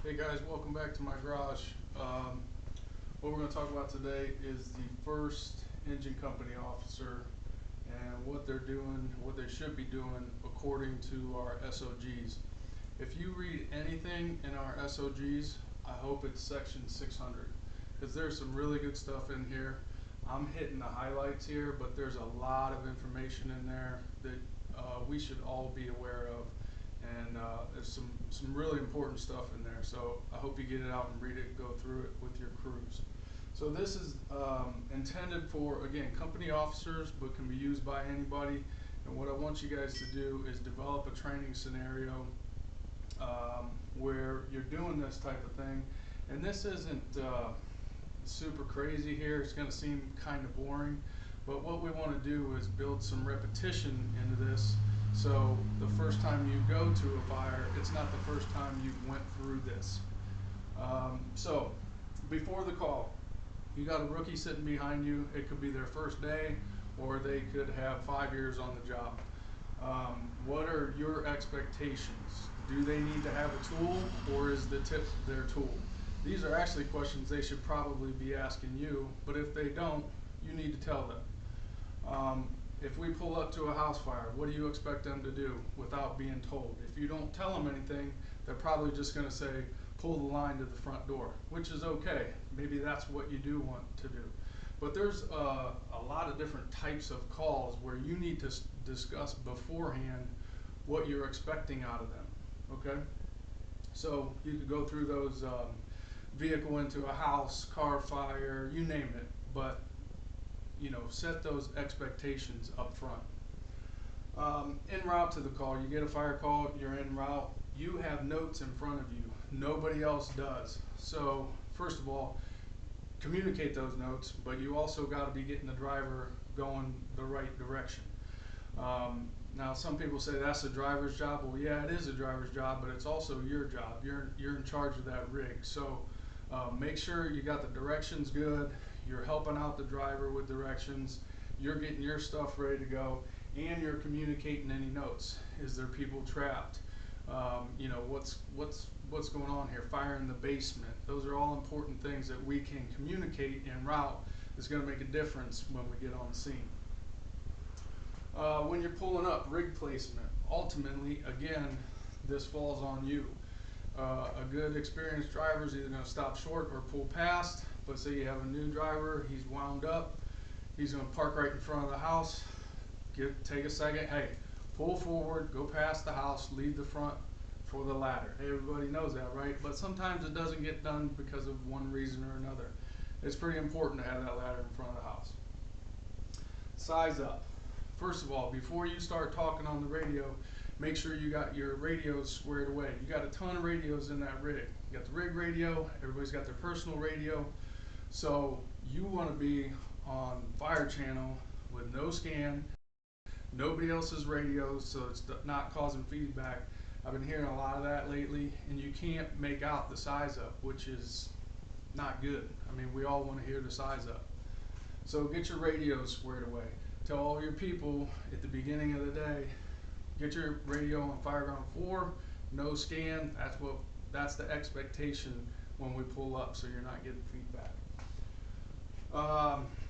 Hey guys, welcome back to my garage. What we're going to talk about today is the first engine company officer and what they're doing, what they should be doing according to our SOGs. If you read anything in our SOGs, I hope it's section 600 because there's some really good stuff in here. I'm hitting the highlights here, but there's a lot of information in there that we should all be aware of. And there's some really important stuff in there, so I hope you get it out and read it, go through it with your crews. So this is intended for, again, company officers, but can be used by anybody. And what I want you guys to do is develop a training scenario where you're doing this type of thing. And this isn't super crazy here. It's going to seem kind of boring, but what we want to do is build some repetition into this. So the first time you go to a fire, it's not the first time you went through this. So before the call, you got a rookie sitting behind you. It could be their first day, or they could have 5 years on the job. What are your expectations? Do they need to have a tool, or is the tip their tool? These are actually questions they should probably be asking you, but if they don't, you need to tell them. If we pull up to a house fire, what do you expect them to do without being told? If you don't tell them anything, they're probably just going to say, pull the line to the front door, which is okay. Maybe that's what you do want to do. But there's a lot of different types of calls where you need to discuss beforehand what you're expecting out of them, okay? So you could go through those vehicle into a house, car fire, you name it, but set those expectations up front. En route to the call, you get a fire call, you're en route, you have notes in front of you. Nobody else does. So first of all, communicate those notes, but you also got to be getting the driver going the right direction. Now some people say that's the driver's job. Well, yeah, it is a driver's job, but it's also your job. You're in charge of that rig. So make sure you got the directions good. You're helping out the driver with directions. You're getting your stuff ready to go, and you're communicating any notes. Is there people trapped? What's going on here? Fire in the basement. Those are all important things that we can communicate en route. Is going to make a difference when we get on the scene. When you're pulling up, rig placement. Ultimately, again, this falls on you. A good experienced driver is either going to stop short or pull past. But say you have a new driver, he's wound up, he's going to park right in front of the house. Take a second, hey, pull forward, go past the house, leave the front for the ladder. Hey, everybody knows that, right? But sometimes it doesn't get done because of one reason or another. It's pretty important to have that ladder in front of the house. Size up. First of all, before you start talking on the radio, make sure you got your radios squared away. You got a ton of radios in that rig. You got the rig radio, everybody's got their personal radio. So you want to be on fire channel with no scan, nobody else's radios, so it's not causing feedback. I've been hearing a lot of that lately, and you can't make out the size up, which is not good. I mean, we all want to hear the size up. So get your radios squared away. Tell all your people at the beginning of the day, get your radio on fireground 4, no scan. That's the expectation when we pull up, so you're not getting feedback.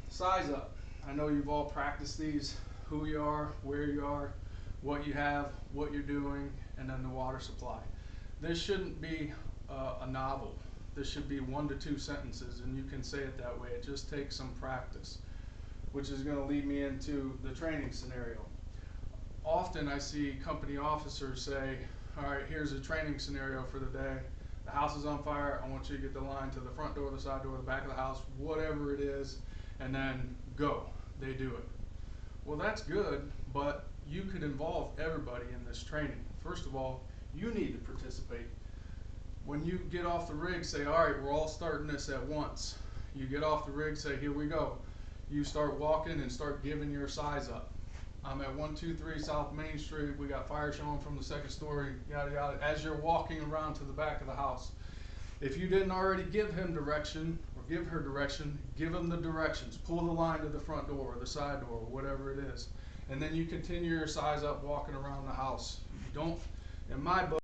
Size up. I know you've all practiced these, who you are, where you are, what you have, what you're doing, and then the water supply. This shouldn't be a novel. This should be 1 to 2 sentences, and you can say it that way. It just takes some practice, which is going to lead me into the training scenario. Often I see company officers say, all right, here's a training scenario for the day. The house is on fire. I want you to get the line to the front door, the side door, the back of the house, whatever it is, and then go. They do it. Well, that's good, but you could involve everybody in this training. First of all, you need to participate. When you get off the rig, say, all right, we're all starting this at once. You get off the rig, say, here we go. You start walking and start giving your size up. I'm at 123 South Main Street. We got fire showing from the second story, yada, yada, as you're walking around to the back of the house. If you didn't already give him direction or give her direction, give them the directions. Pull the line to the front door or the side door, or whatever it is. And then you continue your size up walking around the house. You don't, in my book,